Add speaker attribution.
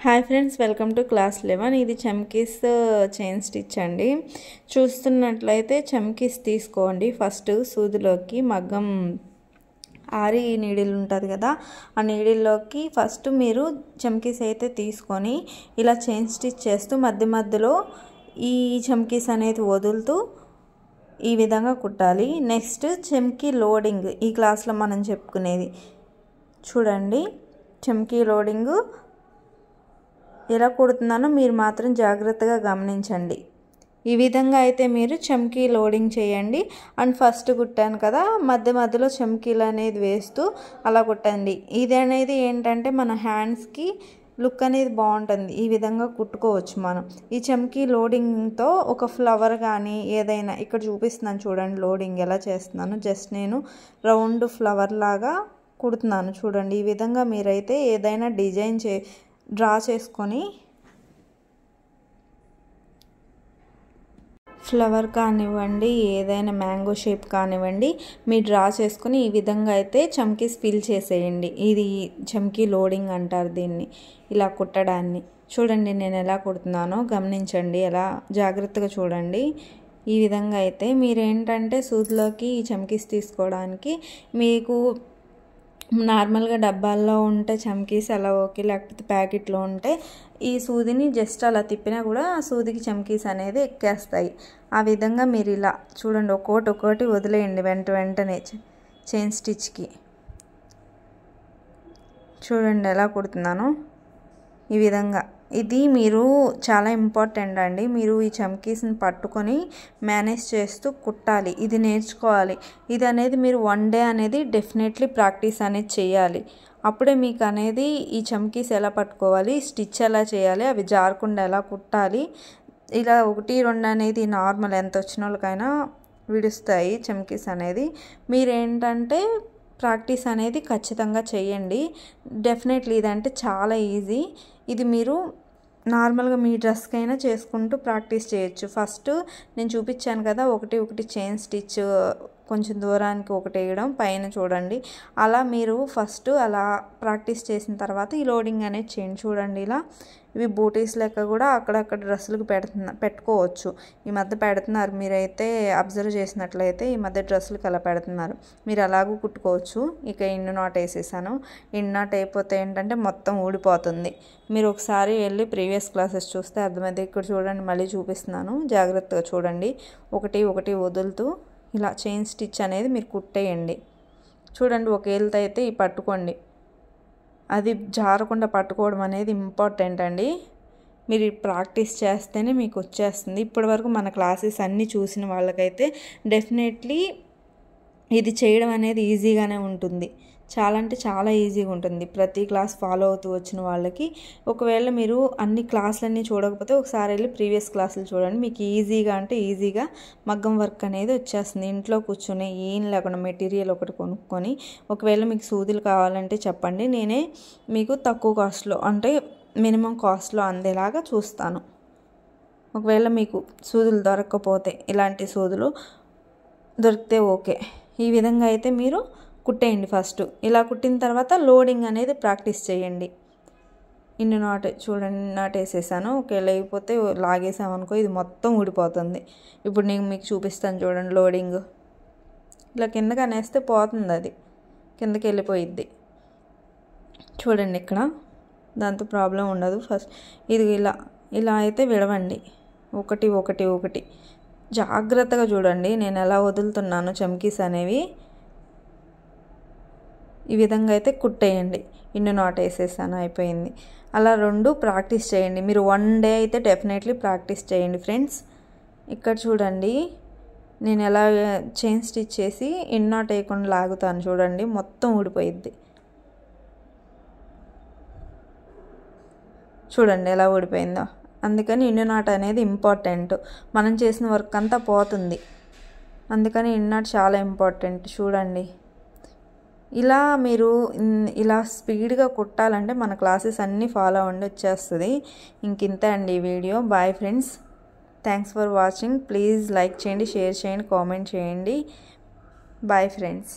Speaker 1: Hi friends, welcome to class 11. ఇది చమ్కీస్ chain stitch అండి. చూస్తున్నట్లయితే చమ్కీస్ తీసుకోండి. ఫస్ట్ సూదిలోకి మగ్గం ఆరి నీడిల్ ఉంటుంది కదా, ఆ నీడిల్లోకి ఫస్ట్ మీరు చమ్కీస్ అయితే తీసుకొని ఇలా చైన్ స్టిచ్ చేస్తూ మధ్య మధ్యలో ఈ చమ్కీస్ అనేది వదులుతూ ఈ విధంగా కుట్టాలి. నెక్స్ట్ చమ్కీ లోడింగ్ ఈ క్లాస్లో మనం చెప్పుకునేది చూడండి. చమ్కీ లోడింగ్ ఎలా కుడుతున్నానో మీరు మాత్రం జాగ్రత్తగా గమనించండి. ఈ విధంగా అయితే మీరు చమ్కీ లోడింగ్ చేయండి. అండ్ ఫస్ట్ కుట్టాను కదా, మధ్య మధ్యలో చమ్కీలు అనేది వేస్తూ అలా కుట్టండి. ఇది అనేది ఏంటంటే మన హ్యాండ్స్కి లుక్ అనేది బాగుంటుంది. ఈ విధంగా కుట్టుకోవచ్చు మనం. ఈ చమ్కీ లోడింగ్తో ఒక ఫ్లవర్ కానీ ఏదైనా ఇక్కడ చూపిస్తున్నాను చూడండి. లోడింగ్ ఎలా చేస్తున్నాను, జస్ట్ నేను రౌండ్ ఫ్లవర్ లాగా కుడుతున్నాను చూడండి. ఈ విధంగా మీరైతే ఏదైనా డిజైన్ డ్రా చేసుకొని ఫ్లవర్ కానివ్వండి, ఏదైనా మ్యాంగో షేప్ కానివ్వండి, మీరు డ్రా చేసుకొని ఈ విధంగా అయితే చమ్కీస్ ఫిల్ చేసేయండి. ఇది చమ్కీ లోడింగ్ అంటారు దీన్ని, ఇలా కుట్టడాన్ని. చూడండి నేను ఎలా కుడుతున్నానో గమనించండి, ఎలా జాగ్రత్తగా చూడండి. ఈ విధంగా అయితే మీరేంటంటే సూదిలోకి ఈ చమ్కీస్ తీసుకోవడానికి మీకు నార్మల్గా డబ్బాల్లో ఉంటే చమ్కీస్ అలా ఓకే, లేకపోతే ప్యాకెట్లో ఉంటే ఈ సూదిని జస్ట్ అలా తిప్పినా కూడా ఆ సూదికి చమ్కీస్ అనేది ఎక్కేస్తాయి. ఆ విధంగా మీరు ఇలా చూడండి, ఒక్కొక్కటి వదిలేయండి వెంటనే చైన్ స్టిచ్కి. చూడండి ఎలా కుడుతున్నాను ఈ విధంగా. ఇది మీరు చాలా ఇంపార్టెంట్ అండి. మీరు ఈ చమ్కీస్ని పట్టుకొని మేనేజ్ చేస్తూ కుట్టాలి. ఇది నేర్చుకోవాలి. ఇది అనేది మీరు 1 డే అనేది డెఫినెట్లీ ప్రాక్టీస్ అనేది చేయాలి. అప్పుడే మీకు అనేది ఈ చమ్కీస్ ఎలా పట్టుకోవాలి, స్టిచ్ ఎలా చేయాలి, అవి జారకుండా ఎలా కుట్టాలి, ఇలా 1, 2 అనేది నార్మల్ ఎంత వచ్చిన వాళ్ళకైనా విడుస్తాయి చమ్కీస్ అనేది. మీరేంటంటే ప్రాక్టీస్ అనేది ఖచ్చితంగా చేయండి. డెఫినెట్లీ ఇదంటే చాలా ఈజీ. ఇది మీరు నార్మల్గా మీ డ్రెస్కైనా చేసుకుంటూ ప్రాక్టీస్ చేయొచ్చు. ఫస్ట్ నేను చూపించాను కదా, ఒకటి చైన్ స్టిచ్ కొంచెం దూరానికి ఒకటి వేయడం, పైన చూడండి. అలా మీరు ఫస్ట్ అలా ప్రాక్టీస్ చేసిన తర్వాత ఈ లోడింగ్ అనేది చేయండి. చూడండి ఇలా ఇవి బూటీస్ లెక్క కూడా అక్కడక్కడ డ్రెస్సులకు పెట్టుకోవచ్చు. ఈ మధ్య పెడుతున్నారు, మీరైతే అబ్జర్వ్ చేసినట్లయితే ఈ మధ్య డ్రెస్సులకు అలా పెడుతున్నారు. మీరు అలాగూ కుట్టుకోవచ్చు. ఇక ఇన్ను నాట్ వేసేసాను. ఇన్ను నాట్ అయిపోతే ఏంటంటే మొత్తం ఊడిపోతుంది. మీరు ఒకసారి వెళ్ళి ప్రీవియస్ క్లాసెస్ చూస్తే అర్థమైంది. ఇక్కడ చూడండి, మళ్ళీ చూపిస్తున్నాను, జాగ్రత్తగా చూడండి. ఒకటి వదులుతూ ఇలా చైన్ స్టిచ్ అనేది మీరు కుట్టేయండి. చూడండి ఒక ఏళ్ళతో అయితే ఈ పట్టుకోండి, అది జారకుండా పట్టుకోవడం అనేది ఇంపార్టెంట్ అండి. మీరు ప్రాక్టీస్ చేస్తేనే మీకు వచ్చేస్తుంది. ఇప్పటివరకు మన క్లాసెస్ అన్నీ చూసిన వాళ్ళకైతే డెఫినెట్లీ ఇది చేయడం అనేది ఈజీగానే ఉంటుంది. చాలా అంటే చాలా ఈజీగా ఉంటుంది ప్రతి క్లాస్ ఫాలో అవుతూ వచ్చిన వాళ్ళకి. ఒకవేళ మీరు అన్ని క్లాసులన్నీ చూడకపోతే ఒకసారి వెళ్ళి ప్రీవియస్ క్లాసులు చూడండి. మీకు ఈజీగా అంటే ఈజీగా మగ్గం వర్క్ అనేది వచ్చేస్తుంది. ఇంట్లో కూర్చొని ఏం లేకుండా మెటీరియల్ ఒకటి కొనుక్కొని, ఒకవేళ మీకు సూదులు కావాలంటే చెప్పండి, నేనే మీకు తక్కువ కాస్ట్లో అంటే మినిమం కాస్ట్లో అందేలాగా చూస్తాను. ఒకవేళ మీకు సూదులు దొరకకపోతే ఇలాంటి సూదులు దొరికితే ఓకే. ఈ విధంగా అయితే మీరు కుట్టేయండి. ఫస్ట్ ఇలా కుట్టిన తర్వాత లోడింగ్ అనేది ప్రాక్టీస్ చేయండి. ఇన్ని నాట్ చూడండి, నాట్ వేసేసాను. ఓకే, లేకపోతే లాగేసామనుకో ఇది మొత్తం ఊడిపోతుంది. ఇప్పుడు నేను మీకు చూపిస్తాను చూడండి. లోడింగ్ ఇలా కిందకి అనేస్తే పోతుంది, అది కిందకి వెళ్ళిపోయిద్ది. చూడండి ఇక్కడ దాంతో ప్రాబ్లం ఉండదు. ఫస్ట్ ఇది ఇలా అయితే విడవండి. ఒకటి జాగ్రత్తగా చూడండి నేను ఎలా వదులుతున్నాను చమ్కీస్ అనేవి. ఈ విధంగా అయితే కుట్టేయండి. ఇన్ను నాట్ వేసేసాను, అయిపోయింది. అలా 2 ప్రాక్టీస్ చేయండి. మీరు 1 డే అయితే డెఫినెట్లీ ప్రాక్టీస్ చేయండి ఫ్రెండ్స్. ఇక్కడ చూడండి నేను ఎలా చైన్ స్టిచ్ చేసి ఇన్ నాట్ వేయకుండా లాగుతాను చూడండి, మొత్తం ఊడిపోయిద్ది. చూడండి ఎలా ఊడిపోయిందో. అందుకని ఇన్ నాట్ అనేది ఇంపార్టెంట్. మనం చేసిన వర్క్ అంతా పోతుంది, అందుకని ఇన్ నాట్ చాలా ఇంపార్టెంట్. చూడండి ఇలా మీరు ఇలా స్పీడ్గా కుట్టాలంటే మన క్లాసెస్ అన్నీ ఫాలో అవ్వండి, వచ్చేస్తుంది. ఇంతే అండి ఈ వీడియో. Bye friends, thanks for watching. Please like చేయండి, షేర్ చేయండి, కామెంట్ చేయండి. Bye friends.